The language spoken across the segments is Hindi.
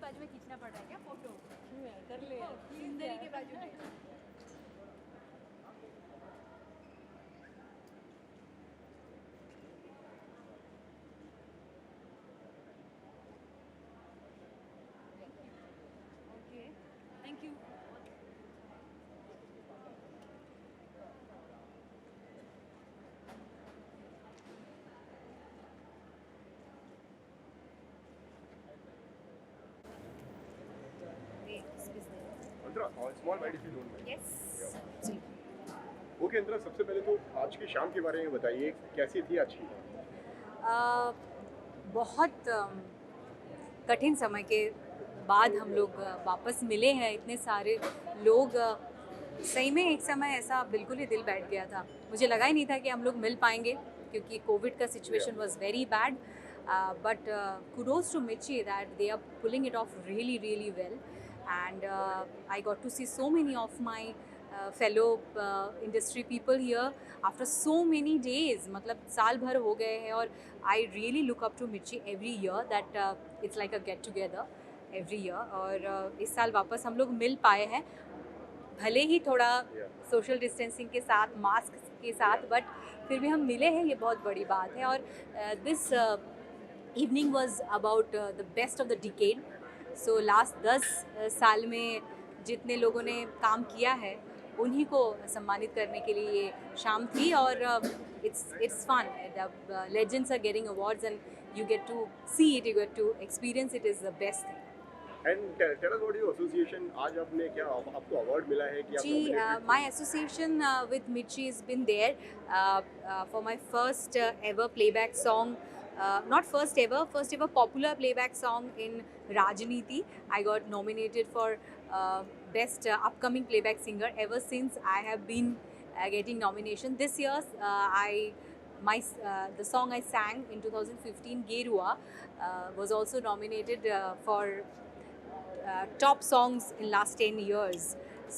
बाजू में खींचना पड़ रहा है क्या फोटो? क्यों यार, कर ले यार, सुंदरी के बाजू में। Okay, thank you. Antara, small bite if you don't mind. Yes जी। ओके अंतरा, सबसे पहले तो आज की शाम के बारे में बताइए, कैसी थी आज की? बहुत कठिन समय के बाद हम लोग वापस मिले हैं। इतने सारे लोग, सही में एक समय ऐसा बिल्कुल ही दिल बैठ गया था। मुझे लगा ही नहीं था कि हम लोग मिल पाएंगे क्योंकि कोविड का situation was very bad, but kudos to Mirchi that they are pulling it off really really well, and I got to see so many of my fellow industry people here after so many days. मतलब साल भर हो गए हैं और I really look up to Mirchi every year that it's like a get together every year, और इस साल वापस हम लोग मिल पाए हैं, भले ही थोड़ा सोशल डिस्टेंसिंग के साथ, मास्क के साथ, बट फिर भी हम मिले हैं, ये बहुत बड़ी बात है। और this evening was about the best of the decade. So last 10 साल में जितने लोगों ने काम किया है उन्हीं को सम्मानित करने के लिए ये शाम थी, और it's fun. The legends are getting awards and you get to see it, you get to experience it, is the best thing. And tell us what your association, आज आपने क्या आपको अवार्ड मिला है कि आप जी, nominated my association with Mirchi has been there for my first ever playback song. Not first ever popular playback song in Rajniti. I got nominated for best upcoming playback singer. Ever since I have been getting nomination. This year, the song I sang in 2015, Gerua, was also nominated for top songs in last 10 years.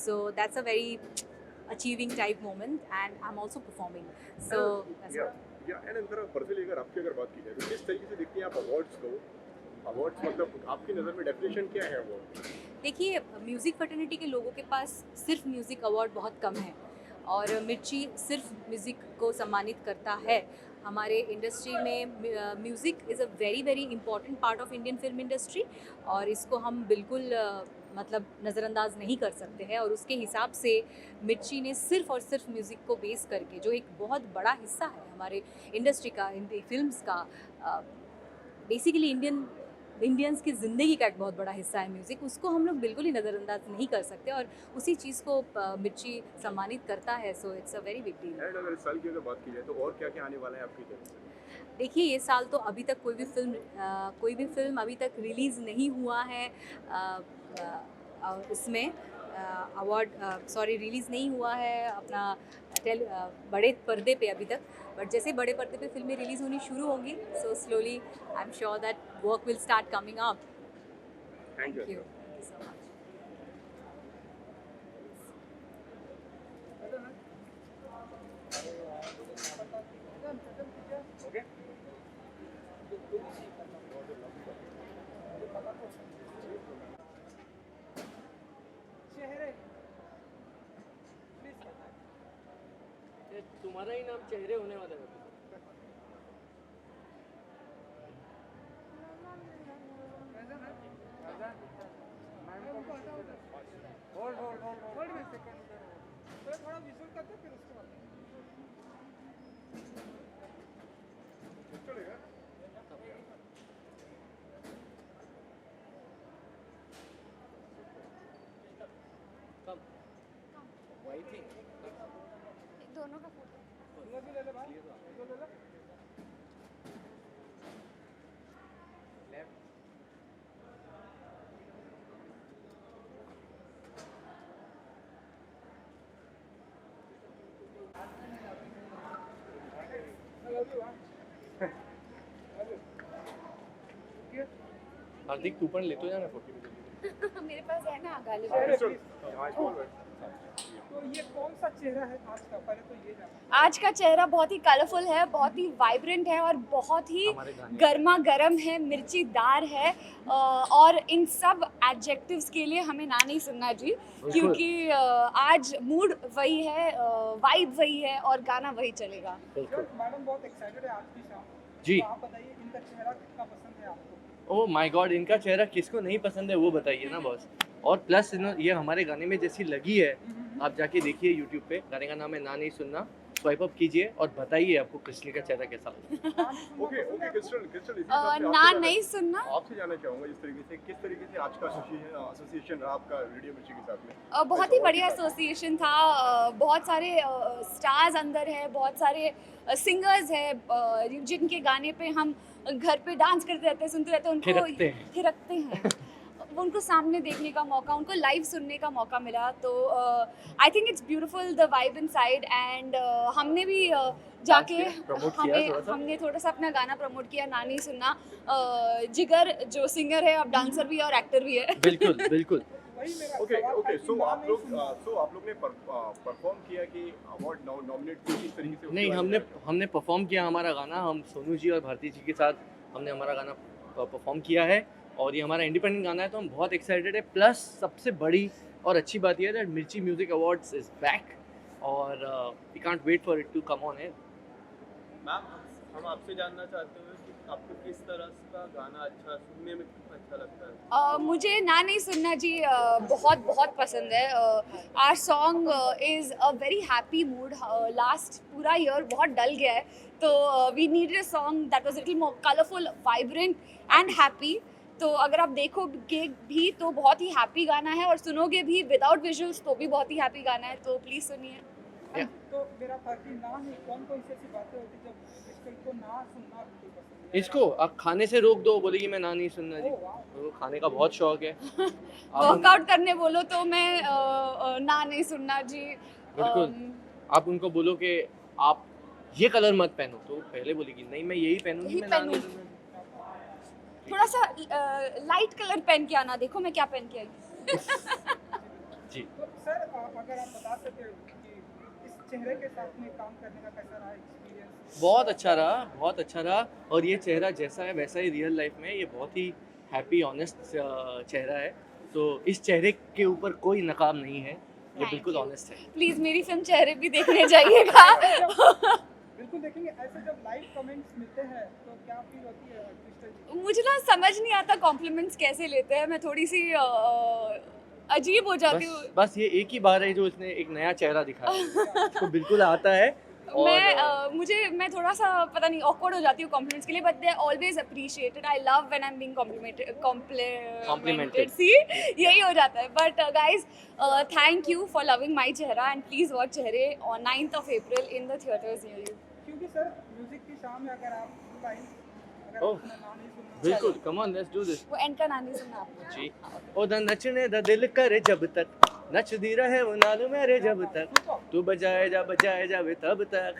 So that's a very achieving type moment, and I'm also performing. So that's या एंड अंतरा, पर्सनली अगर बात की जाए तो किस तरीके से देखती हैं आप अवार्ड्स को? अवार्ड्स मतलब आपकी नज़र में डेफिनेशन क्या है अवार्ड? देखिए, म्यूज़िक फर्टिनिटी के लोगों के पास सिर्फ म्यूज़िक अवार्ड बहुत कम है, और मिर्ची सिर्फ म्यूज़िक को सम्मानित करता है। हमारे इंडस्ट्री में music is a very very important part of Indian film industry, और इसको हम बिल्कुल मतलब नज़रअंदाज नहीं कर सकते हैं। और उसके हिसाब से मिर्ची ने सिर्फ और सिर्फ म्यूज़िक को बेस करके, जो एक बहुत बड़ा हिस्सा है हमारे इंडस्ट्री का, हिंदी फिल्म्स का, बेसिकली इंडियंस की ज़िंदगी का एक बहुत बड़ा हिस्सा है म्यूज़िक, उसको हम लोग बिल्कुल ही नज़रअंदाज नहीं कर सकते, और उसी चीज़ को मिर्ची सम्मानित करता है। So it's a very big deal. And अगर इस साल की अगर बात की जाए तो और क्या क्या आने वाला है आपकी तरफ से? देखिए, ये साल तो अभी तक कोई भी फिल्म अभी तक रिलीज़ नहीं हुआ है। उसमें रिलीज़ नहीं हुआ है अपना बड़े पर्दे पे अभी तक, बट जैसे बड़े पर्दे पे फिल्में रिलीज़ होनी शुरू होंगी, so slowly I am sure that work will start coming up. Thank you. Thank you so much. Okay, ये तुम्हारा ही नाम चेहरे होने वाला है। होल्ड में सेकंड थोड़ा विजुअल करते फिर उसके बाद चलेगा। कम वही थी। दोनों का फोटो दोनों भी ले ले भाई, दो ले ले। लेफ्ट हार्दिक, तू पण लेतो जा ना फोटो। मेरे पास है ना गालिब। हाँ, स्मॉल बाइट। तो ये कौन सा चेहरा है आज का, पहले तो ये जाना। आज का चेहरा बहुत ही कलरफुल है, बहुत ही वाइब्रेंट है और बहुत ही हमारे गाने गर्मा गर्म है, मिर्चीदार है। और इन सब एडजेक्टिव्स के लिए हमें ना नहीं सुनना जी, क्योंकि आज मूड वही है, वाइब वही है और गाना वही चलेगा। बिल्कुल। सर, मैडम बहुत एक्साइटेड है आज की शाम। जी। तो आप बताइए इनका चेहरा कितना पसंद है आपको? ओह माय गॉड, इनका चेहरा किसको नहीं पसंद है वो बताइए ना बॉस। और प्लस ये हमारे गाने में जैसी लगी है, आप जाके देखिए यूट्यूब पे, गाने का नाम है ना नहीं सुनना, स्वाइप अप कीजिए और बताइए आपको क्रिस्टल का चेहरा कैसा लगा। ओके ओके क्रिस्टल क्रिस्टल इसी ना हिसाब से आपसे नहीं सुनना। आपसे जानना चाहूंगा इस तरीके से किस तरीके से आज का एसोसिएशन रहा आपका रेडियो मिर्ची के साथ में? बहुत ही बढ़िया एसोसिएशन था। बहुत सारे स्टार्स अंदर है, बहुत सारे सिंगर्स है जिनके गाने पे हम घर पे डांस करते रहते हैं, सुनते रहते हैं, उनको थिरकते हैं। उनको सामने देखने का मौका, उनको लाइव सुनने का मौका मिला, तो I think it's beautiful the vibe inside. And हमने भी जाके हमने थोड़ा सा अपना गाना प्रमोट किया, ना नहीं सुनना। जिगर जो सिंगर है अब डांसर भी है और एक्टर भी है। बिल्कुल बिल्कुल। वही मेरा ओके सवाल था ओके कि सो ना आप नहीं लोग सुनना। ने परफॉर्म किया कि अवार्ड नॉमिनेट किस तरीके से? उसके नहीं, बारे में हमने परफॉर्म किया हमारा गाना, हम सोनू जी और भारती जी के साथ हमने हमारा गाना परफॉर्म किया है और ये हमारा इंडिपेंडेंट गाना है, तो हम बहुत एक्साइटेड है। प्लस सबसे बड़ी और अच्छी बात यह है that Mirchi music awards is back और we can't wait for it to come on air. Ma'am, हम आपसे जानना चाहते हैं कि आपको किस तरह का गाना अच्छा सुनने में अच्छा लगता है? मुझे ना नहीं सुनना जी बहुत बहुत पसंद है। Our song is a very happy mood. Last पूरा ईयर बहुत डल गया है, तो we needed a song that was little more colourful, vibrant and happy. तो अगर आप देखोगे भी तो बहुत ही हैप्पी गाना है, और सुनोगे भी विदाउट विजुअल्स तो भी बहुत ही हैप्पी गाना है, तो प्लीज़ सुनिए। तो मेरा था कि ना नहीं कौन से ऐसी बातें होती जब क्रिस्टल को ना सुनना बिल्कुल पसंद है? इसको आप खाने से रोक दो, बोलेगी मैं ना नहीं सुनना जी। ओह, वाह। तो खाने का बहुत शौक है। वर्कआउट करने बोलो तो मैं ना नहीं सुनना जी। बिल्कुल। आप उनको बोलो कि आप ये कलर मत पहनो, तो पहले बोलेगी नहीं मैं यही पहनूंगी, यही मैं ना नहीं पहनूंगी। सुनूंगी। थोड़ा सा लाइट कलर पहन के आना, देखो मैं क्या पहन के आई। जी। तो सर अगर आप बता सके कि इस चेहरे के साथ में काम करने का कैसा रहा एक्सपीरियंस? बहुत अच्छा रहा, बहुत अच्छा रहा। और ये चेहरा जैसा है वैसा ही रियल लाइफ में, ये बहुत ही हैप्पी ऑनेस्ट चेहरा है। तो इस चेहरे के ऊपर कोई नकाब नहीं है, ये Thank बिल्कुल you. ऑनेस्ट है। प्लीज मेरी फिल्म चेहरे भी देखने जाइएगा। बिल्कुल देखेंगे। ऐसे जब लाइव कमेंट्स मिलते हैं तो क्या फील होती है क्रिस्टल जी? मुझे ना समझ नहीं आता कॉम्प्लीमेंट्स कैसे लेते हैं, मैं थोड़ी सी अजीब हो जाती हूँ। बस ये एक ही बार है जो इसने एक नया चेहरा दिखाया है। इसको बिल्कुल आता है। और मैं थोड़ा सा पता नहीं ऑकवर्ड हो जाती हूँ कॉम्प्लीमेंट्स के लिए, but they always appreciated. I love when I am being complimented. See यही हो जाता है। But guys thank you for loving my चेहरा and please watch Chehre on 9th of April in the theatres near you. क्योंकि सर म्यूजिक की शाम में अगर आप लाइन अगर ओह, आपने ना नहीं सुनना बिल्कुल, come on let's do this. वो एंड का नाम नहीं सुना आपने? जी। ओदा नचने दा दिल करे जब तक, नचदी रहे वो नाल मेरे जब तक, तू बजाए जा वे तब तक,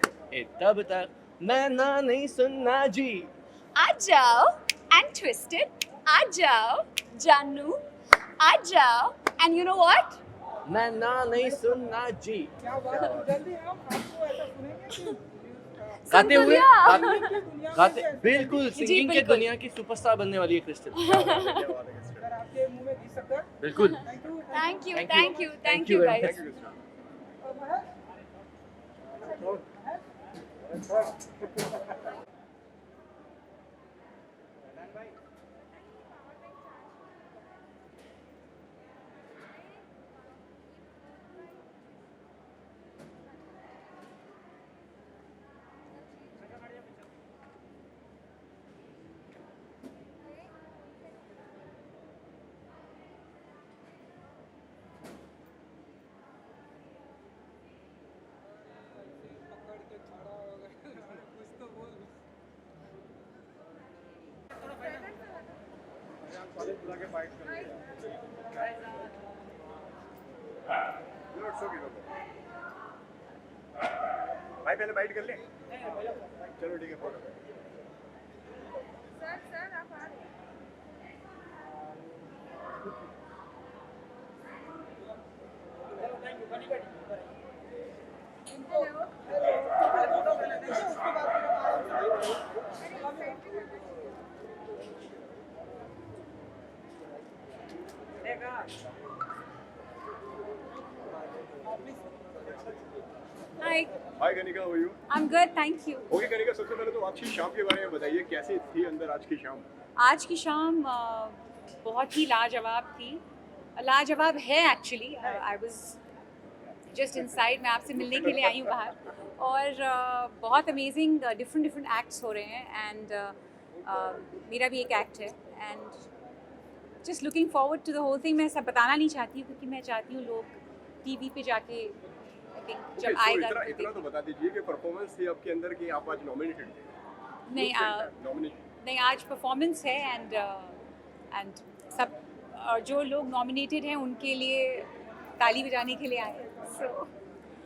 तब तक मैं ना नहीं सुनना जी। आ जाओ एंड ट्विस्टेड, आ जाओ जानू, आ जाओ एंड यू नो व्हाट, मैं ना नहीं सुनना जी। क्या बात है। जल्दी हम आपको ऐसा सुनेंगे कि गाते हुए सिंगिंग की दुनिया में गाते भी ऐसे- बिल्कुल, सिंगिंग के बिल्कुल। दुनिया की सुपरस्टार बनने वाली है क्रिस्टल। सर आपके मुंह में घी शक्कर। बिल्कुल। Thank you. Thank you Thank you. Thank you Thank thank you you very guys. Thank you crystal. पकड़ के छड़ा होगा कुछ तो बोल। कॉलेज बुला के बाइट कर लिया। No it's okay, no problem. भाई पहले बाइट कर ले। चलो ठीक है, फोटो। सर आप आ रहे हैं? Hi hi Kanika, how are you? I am good, thank you. Okay Kanika, सबसे पहले तो आज की शाम के बारे में बताइए, कैसी थी अंदर आज की शाम? आज की शाम बहुत ही लाजवाब थी, लाजवाब है actually. I was just inside, मैं आपसे मिलने के लिए आई हूँ बाहर, और बहुत अमेजिंग डिफरेंट एक्ट्स हो रहे हैं, एंड मेरा भी एक एक्ट है, and just looking forward to the whole thing. मैं सब बताना नहीं चाहती हूँ क्योंकि मैं चाहती हूँ लोग टीवी पे जाके आई थिंक जब आएगा तो इतना तो बता दीजिए कि परफॉर्मेंस थी आपके अंदर कि आप आज नॉमिनेटेड थे। नहीं नॉमिनेशन नहीं, आज परफॉर्मेंस है, एंड सब जो लोग नॉमिनेटेड हैं उनके लिए ताली बजाने के लिए आए हैं। सो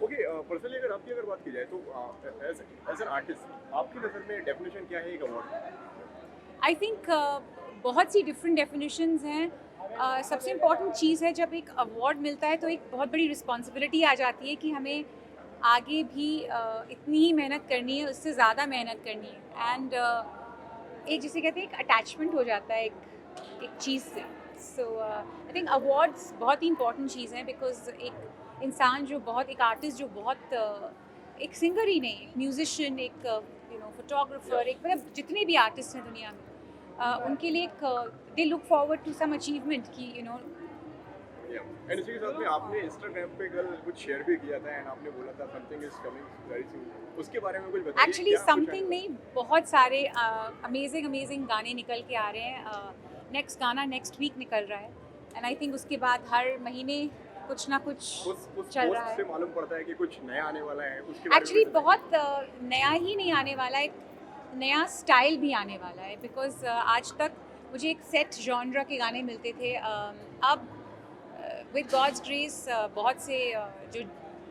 ओके, पर्सनली अगर बात की जाए तो एज एन आर्टिस्ट आपकी नज़र में डेफिनेशन क्या है एक अवार्ड? आई थिंक बहुत सी डिफरेंट डेफिनेशंस हैं। सबसे इम्पॉर्टेंट चीज़ है, जब एक अवार्ड मिलता है तो एक बहुत बड़ी रिस्पॉन्सिबिलिटी आ जाती है कि हमें आगे भी इतनी ही मेहनत करनी है, उससे ज़्यादा मेहनत करनी है, एंड एक जिसे कहते हैं एक अटैचमेंट हो जाता है एक चीज़ से। सो आई थिंक अवार्ड्स बहुत ही इंपॉर्टेंट चीज़ हैं, बिकॉज एक इंसान जो बहुत, एक आर्टिस्ट जो बहुत एक सिंगर ही नहीं, एक म्यूजिशियन, एक फोटोग्राफर, एक मतलब जितने भी आर्टिस्ट हैं दुनिया में, उनके लिए एक they look forward to some achievement की एंड इसी के साथ में आपने इंस्टाग्राम पे कल कुछ शेयर भी किया था एंड आपने बोला था something is coming very soon, उसके बारे में कुछ बताइए। एक्चुअली समथिंग नहीं, बहुत सारे अमेजिंग गाने निकल के आ रहे हैं। नेक्स्ट गाना नेक्स्ट वीक निकल रहा है, एंड आई थिंक उसके बाद हर महीने कुछ ना कुछ उस चल रहा है। से मालूम पड़ता है कि कुछ नया आने वाला है, उसके बारे में एक्चुअली कुछ बताइए। बहुत नया ही नहीं आने वाला है, एक नया स्टाइल भी आने वाला है, बिकॉज आज तक मुझे एक सेट जॉनरा के गाने मिलते थे। अब विद गॉड्स ग्रेस बहुत से जो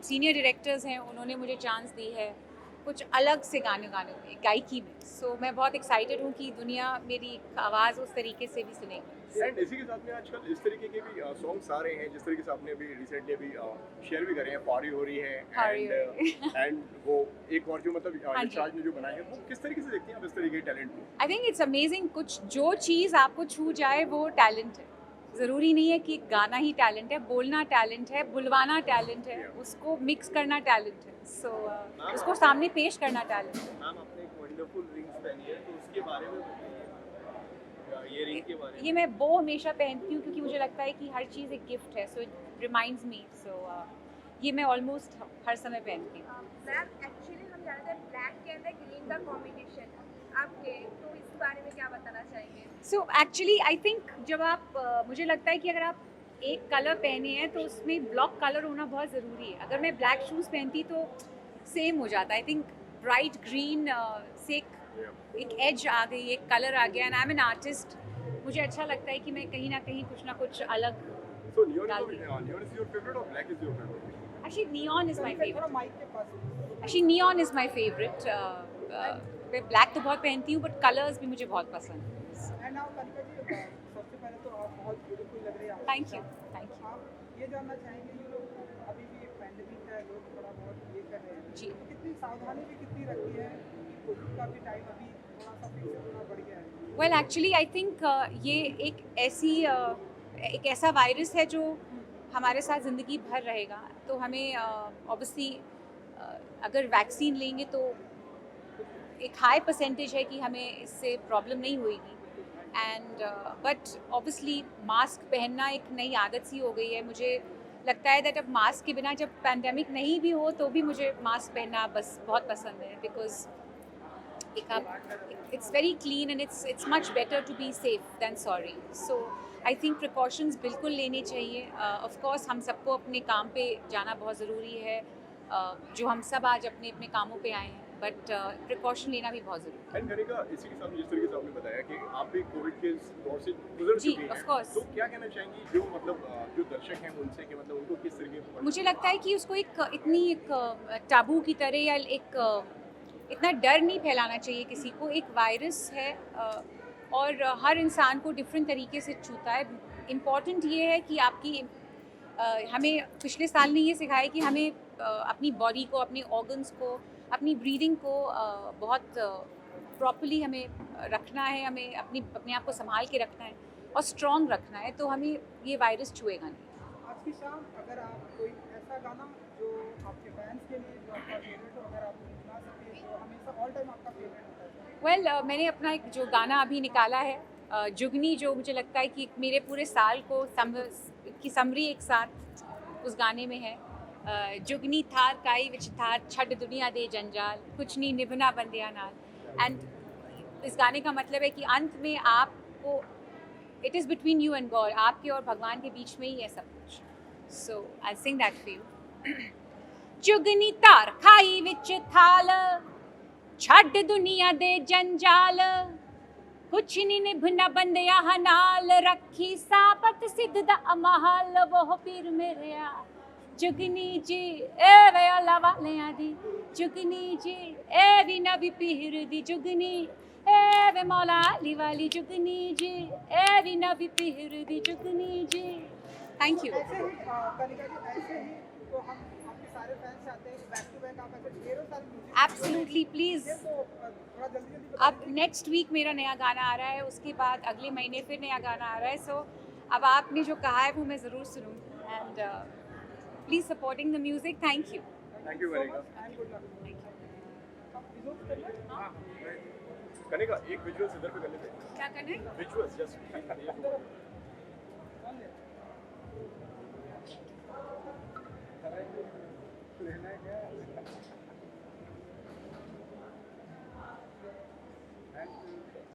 सीनियर डायरेक्टर्स हैं उन्होंने मुझे चांस दी है कुछ अलग से गाने गाने में, गायकी में। सो मैं बहुत एक्साइटेड हूँ कि दुनिया मेरी आवाज़ उस तरीके से भी सुनेगी। एंड इसी के साथ में आजकल इस तरीके के भी सॉन्ग्स आ रहे हैं, जिस तरीके से आपने अभी रिसेंटली अभी शेयर भी करे हैं, पारी हो रही है पारी हो रही एंड वो एक और जो मतलब हाँ जी। इंचार्ज ने जो बनाया है, वो किस तरीके से देखती हैं आप इस तरीके के टैलेंट को? I think it's amazing. कुछ जो चीज़ आपको छू जाए वो टैलेंट है। ज़रूरी नहीं है कि गाना ही टैलेंट है, बोलना टैलेंट है, बुलवाना टैलेंट है, उसको मिक्स करना टैलेंट है। सो उसको सामने पेश करना टैलेंट है। मैम आपने एक वंडरफुल रिंग्स पहनी है, तो उसके बारे में बताइए, ये रिंग के बारे में। ये मैं वो हमेशा पहनती हूँ क्योंकि मुझे लगता है कि हर चीज़ एक गिफ्ट है, सो इट रिमाइंड्स मी। सो ये मैं ऑलमोस्ट हर समय पहनती हूँ। मैम एक्चुअली हम ज़्यादातर ब्लैक के अंदर ग्रीन का कॉम्बिनेशन आपके, तो इस बारे में क्या बताना चाहेंगे? सो एक्चुअली आई थिंक जब आप मुझे लगता है कि अगर आप एक कलर पहने हैं तो उसमें ब्लॉक कलर होना बहुत ज़रूरी है। अगर मैं ब्लैक शूज़ पहनती तो सेम हो जाता। आई थिंक ब्राइट ग्रीन से एक एज आ गई, एक कलर आ गया, and I am an artist. मुझे अच्छा लगता है कि मैं कहीं ना कहीं कुछ अलग। So neon is your favorite or black is your favorite? Actually neon is my थोड़ा फेवरेट। माइक के पास। Actually neon is my favourite. मैं ब्लैक तो बहुत पहनती हूँ, बट कलर्स भी मुझे बहुत पसंद है। एंड नाउ कनिका जी, सबसे पहले तो आप बहुत ब्यूटीफुल लग रही हैं। Thank you, thank you. आप ये जानना चाहेंगे, ये लोग अभी भी पैंडेमिक है, लोग थोड़ा बहुत ये कर रहे हैं जी। तो कितनी सावधानी भी कितनी रखी है, क्योंकि कोविड का भी टाइम अभी थोड़ा सा फिर से थोड़ा बढ़ गया है। वेल एक्चुअली आई थिंक ये एक ऐसा वायरस है जो हमारे साथ ज़िंदगी भर रहेगा। तो हमें ऑब्वियसली अगर वैक्सीन लेंगे तो एक हाई परसेंटेज है कि हमें इससे प्रॉब्लम नहीं होएगी। एंड बट ऑब्वियसली मास्क पहनना एक नई आदत सी हो गई है। मुझे लगता है दैट अब मास्क के बिना जब पैंडेमिक नहीं भी हो तो भी मुझे मास्क पहनना बस बहुत पसंद है, because it's very clean and it's much better to be safe than sorry. So I think precautions बिल्कुल लेने चाहिए। Of course हम सबको अपने काम पे जाना बहुत ज़रूरी है, जो हम सब आज अपने अपने कामों पे आए हैं, बट प्रिकॉशन लेना भी बहुत ज़रूरी है। एंड कनिका, इसी के साथ जिस तरीके से आपने बताया कि आप भी कोविड के दौर से गुजर जी, चुकी हैं, of course। तो क्या कहना चाहेंगी जो मतलब जो दर्शक हैं उनसे कि मतलब उनको किस तरीके से? मुझे लगता है कि उसको एक टाबू की तरह या इतना डर नहीं फैलाना चाहिए किसी को। एक वायरस है और हर इंसान को डिफरेंट तरीके से छूता है। इम्पॉर्टेंट ये है कि हमें पिछले साल ने ये सिखाया कि हमें अपनी बॉडी को, अपने ऑर्गन्स को, अपनी ब्रीदिंग को बहुत प्रॉपर्ली हमें रखना है। हमें अपने आप को संभाल के रखना है और स्ट्रॉन्ग रखना है, तो हमें ये वायरस छुएगा नहीं। आज की शाम अगर आप कोई ऐसा ऐसा गाना जो आपके फैंस के लिए जो आपका फेवरेट हो, अगर आप सुना सके तो हमेशा ऑल टाइम आपका फेवरेट होता है? मैंने अपना एक जो गाना अभी निकाला है जुगनी, जो मुझे लगता है कि मेरे पूरे साल को की समरी एक साथ उस गाने में है। जुगनी थार काई विच थार छड़ दुनिया दे जंजाल, कुछ नहीं निभना बंदिया नाल। एंड इस गाने का मतलब है कि अंत में आपको, it is between you and God, आपके और भगवान के बीच में ही है सब कुछ। सो आई सिंग दैट फॉर यू। जुगनी तार खाई विच थाल छड़ दुनिया दे जंजाल, कुछ नहीं निभना बंदिया नाल, रखी साबत सिद्ध दा अमहाल वो पीर मेरेया जुगनी जी ए वे अल्लाह वालियां दी जुगनी जी, ए वी नबी पीर दी जुगनी, ए वे मौला अली वाली जुगनी जी, A V Nabi Pir the जुगनी ji. Thank you. ऐसे ही कनिका जी, ऐसे ही तो हम आपके सारे फैंस चाहते हैं कि बैक टू बैक आप ऐसे ढेरों सारे म्यूजिक एब्सोल्युटली प्लीज़। तो थोड़ा जल्दी जल्दी बता अब नेक्स्ट वीक मेरा नया गाना आ रहा है, उसके बाद अगले महीने फिर नया गाना आ रहा है। सो अब आपने जो कहा है वो मैं ज़रूर सुनूँगी। And please supporting the music. Thank you. Thank you Kanika. And good luck. आप विजुअल्स कर लें? कनिका एक विजुअल्स इधर पे कर लेते हैं। क्या करना है? विजुअल्स जस्ट लेना है क्या? And